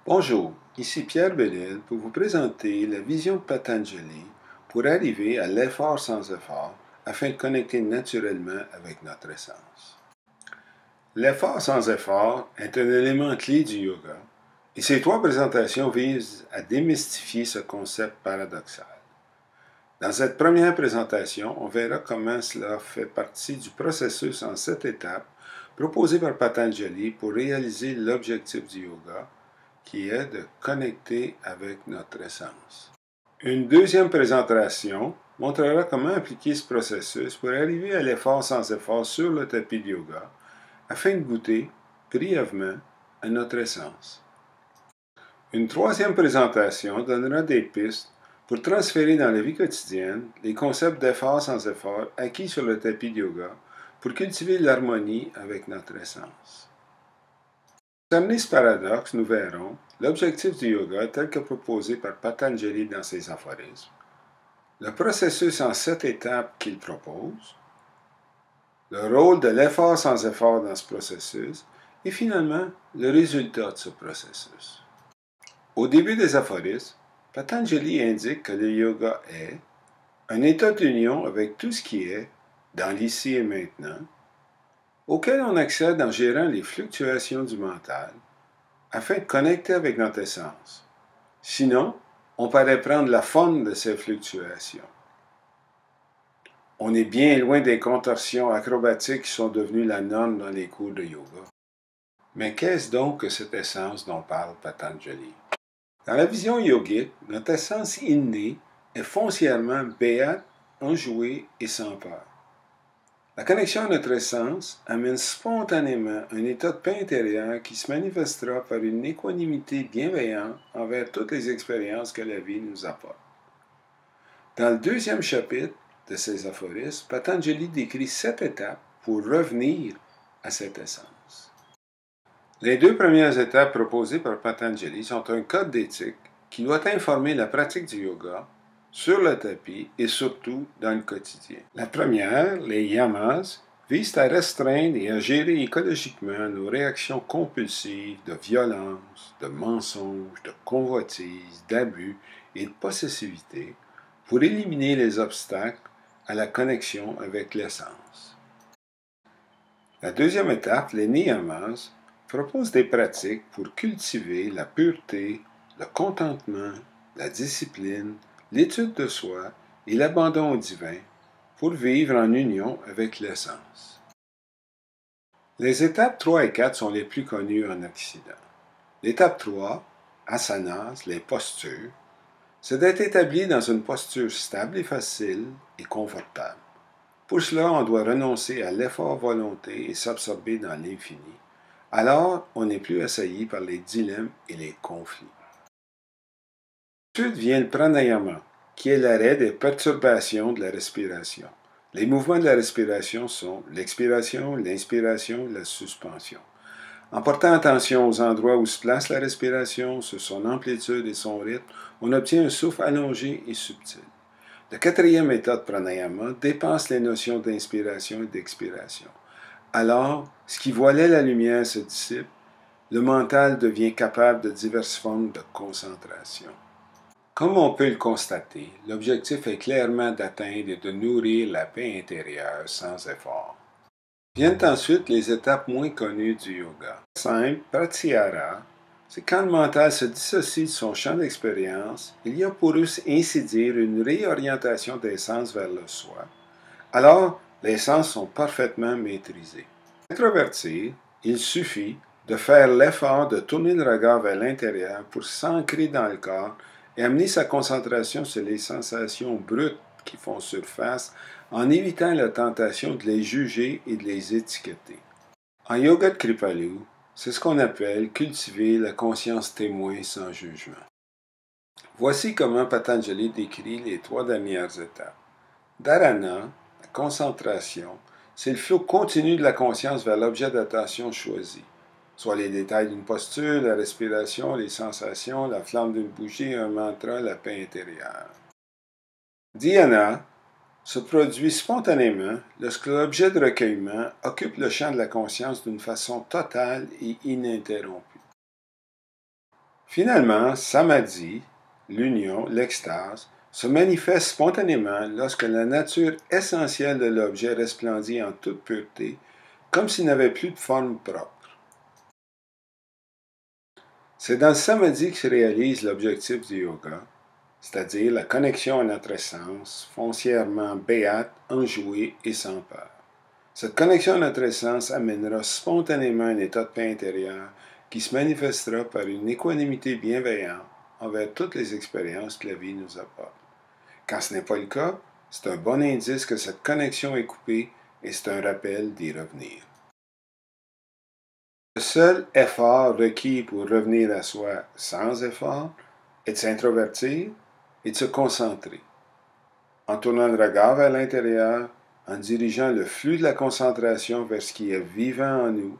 Bonjour, ici Pierre Bellil pour vous présenter la vision de Patanjali pour arriver à l'effort sans effort afin de connecter naturellement avec notre essence. L'effort sans effort est un élément clé du yoga et ces trois présentations visent à démystifier ce concept paradoxal. Dans cette première présentation, on verra comment cela fait partie du processus en 7 étapes proposé par Patanjali pour réaliser l'objectif du yoga, qui est de connecter avec notre essence. Une deuxième présentation montrera comment appliquer ce processus pour arriver à l'effort sans effort sur le tapis de yoga, afin de goûter brièvement à notre essence. Une troisième présentation donnera des pistes pour transférer dans la vie quotidienne les concepts d'effort sans effort acquis sur le tapis de yoga pour cultiver l'harmonie avec notre essence. Pour cerner ce paradoxe, nous verrons l'objectif du yoga tel que proposé par Patanjali dans ses aphorismes, le processus en 7 étapes qu'il propose, le rôle de l'effort sans effort dans ce processus et finalement le résultat de ce processus. Au début des aphorismes, Patanjali indique que le yoga est un état d'union avec tout ce qui est dans l'ici et maintenant, auquel on accède en gérant les fluctuations du mental, afin de connecter avec notre essence. Sinon, on paraît prendre la forme de ces fluctuations. On est bien loin des contorsions acrobatiques qui sont devenues la norme dans les cours de yoga. Mais qu'est-ce donc que cette essence dont parle Patanjali? Dans la vision yogique, notre essence innée est foncièrement béate, enjouée et sans peur. La connexion à notre essence amène spontanément un état de paix intérieur qui se manifestera par une équanimité bienveillante envers toutes les expériences que la vie nous apporte. Dans le deuxième chapitre de ces aphorismes, Patanjali décrit 7 étapes pour revenir à cette essence. Les 2 premières étapes proposées par Patanjali sont un code d'éthique qui doit informer la pratique du yoga sur le tapis et surtout dans le quotidien. La première, les yamas, vise à restreindre et à gérer écologiquement nos réactions compulsives de violence, de mensonges, de convoitise, d'abus et de possessivité pour éliminer les obstacles à la connexion avec l'essence. La deuxième étape, les niyamas, propose des pratiques pour cultiver la pureté, le contentement, la discipline, l'étude de soi et l'abandon au divin pour vivre en union avec l'essence. Les étapes 3 et 4 sont les plus connues en Occident. L'étape 3, asanas, les postures, c'est d'être établi dans une posture stable et facile et confortable. Pour cela, on doit renoncer à l'effort volonté et s'absorber dans l'infini. Alors, on n'est plus assailli par les dilemmes et les conflits. Ensuite vient le pranayama, qui est l'arrêt des perturbations de la respiration. Les mouvements de la respiration sont l'expiration, l'inspiration et la suspension. En portant attention aux endroits où se place la respiration, sur son amplitude et son rythme, on obtient un souffle allongé et subtil. La quatrième méthode pranayama dépasse les notions d'inspiration et d'expiration. Alors, ce qui voilait la lumière se dissipe, le mental devient capable de diverses formes de concentration. Comme on peut le constater, l'objectif est clairement d'atteindre et de nourrir la paix intérieure sans effort. Viennent ensuite les étapes moins connues du yoga. Simple, pratyahara, c'est quand le mental se dissocie de son champ d'expérience, il y a pour ainsi dire une réorientation des sens vers le soi. Alors, les sens sont parfaitement maîtrisés. Pour introvertir, il suffit de faire l'effort de tourner le regard vers l'intérieur pour s'ancrer dans le corps et amener sa concentration sur les sensations brutes qui font surface en évitant la tentation de les juger et de les étiqueter. En yoga de Kripalu, c'est ce qu'on appelle cultiver la conscience témoin sans jugement. Voici comment Patanjali décrit les 3 dernières étapes. Dharana, la concentration, c'est le flot continu de la conscience vers l'objet d'attention choisi, soit les détails d'une posture, la respiration, les sensations, la flamme d'une bougie, un mantra, la paix intérieure. Dhyana se produit spontanément lorsque l'objet de recueillement occupe le champ de la conscience d'une façon totale et ininterrompue. Finalement, samadhi, l'union, l'extase, se manifeste spontanément lorsque la nature essentielle de l'objet resplendit en toute pureté, comme s'il n'avait plus de forme propre. C'est dans le samadhi que se réalise l'objectif du yoga, c'est-à-dire la connexion à notre essence, foncièrement béate, enjouée et sans peur. Cette connexion à notre essence amènera spontanément un état de paix intérieure qui se manifestera par une équanimité bienveillante envers toutes les expériences que la vie nous apporte. Quand ce n'est pas le cas, c'est un bon indice que cette connexion est coupée et c'est un rappel d'y revenir. Le seul effort requis pour revenir à soi sans effort est de s'introvertir et de se concentrer. En tournant le regard vers l'intérieur, en dirigeant le flux de la concentration vers ce qui est vivant en nous,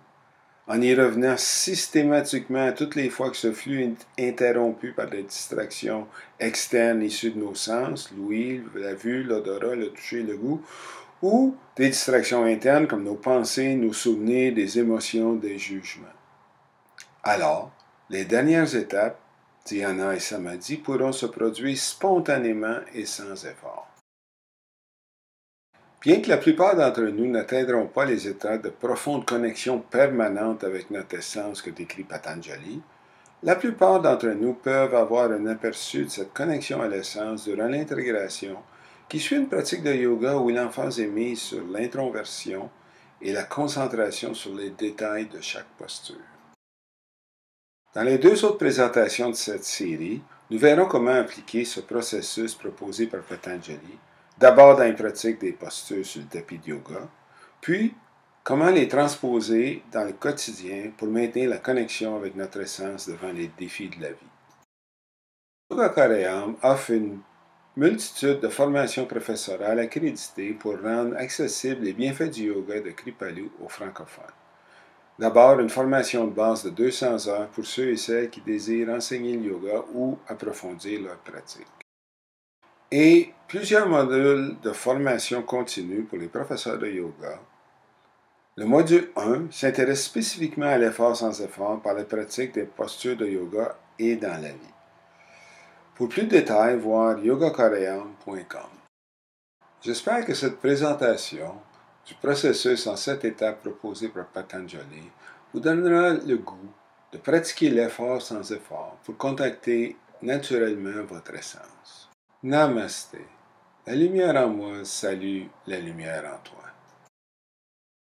en y revenant systématiquement toutes les fois que ce flux est interrompu par des distractions externes issues de nos sens, l'ouïe, la vue, l'odorat, le toucher, le goût, ou des distractions internes comme nos pensées, nos souvenirs, des émotions, des jugements. Alors, les dernières étapes, dhyana et samadhi, pourront se produire spontanément et sans effort. Bien que la plupart d'entre nous n'atteindront pas les états de profonde connexion permanente avec notre essence que décrit Patanjali, la plupart d'entre nous peuvent avoir un aperçu de cette connexion à l'essence durant l'intégration qui suit une pratique de yoga où l'emphase est mise sur l'introversion et la concentration sur les détails de chaque posture. Dans les deux autres présentations de cette série, nous verrons comment appliquer ce processus proposé par Patanjali, d'abord dans une pratique des postures sur le tapis de yoga, puis comment les transposer dans le quotidien pour maintenir la connexion avec notre essence devant les défis de la vie. Yoga Karayam offre une multitude de formations professorales accréditées pour rendre accessibles les bienfaits du yoga de Kripalu aux francophones. D'abord, une formation de base de 200 heures pour ceux et celles qui désirent enseigner le yoga ou approfondir leur pratique. Et plusieurs modules de formation continue pour les professeurs de yoga. Le module 1 s'intéresse spécifiquement à l'effort sans effort par la pratique des postures de yoga et dans la vie. Pour plus de détails, voir yogakarayam.com. J'espère que cette présentation du processus en 7 étapes proposé par Patanjali vous donnera le goût de pratiquer l'effort sans effort pour contacter naturellement votre essence. Namasté. La lumière en moi salue la lumière en toi.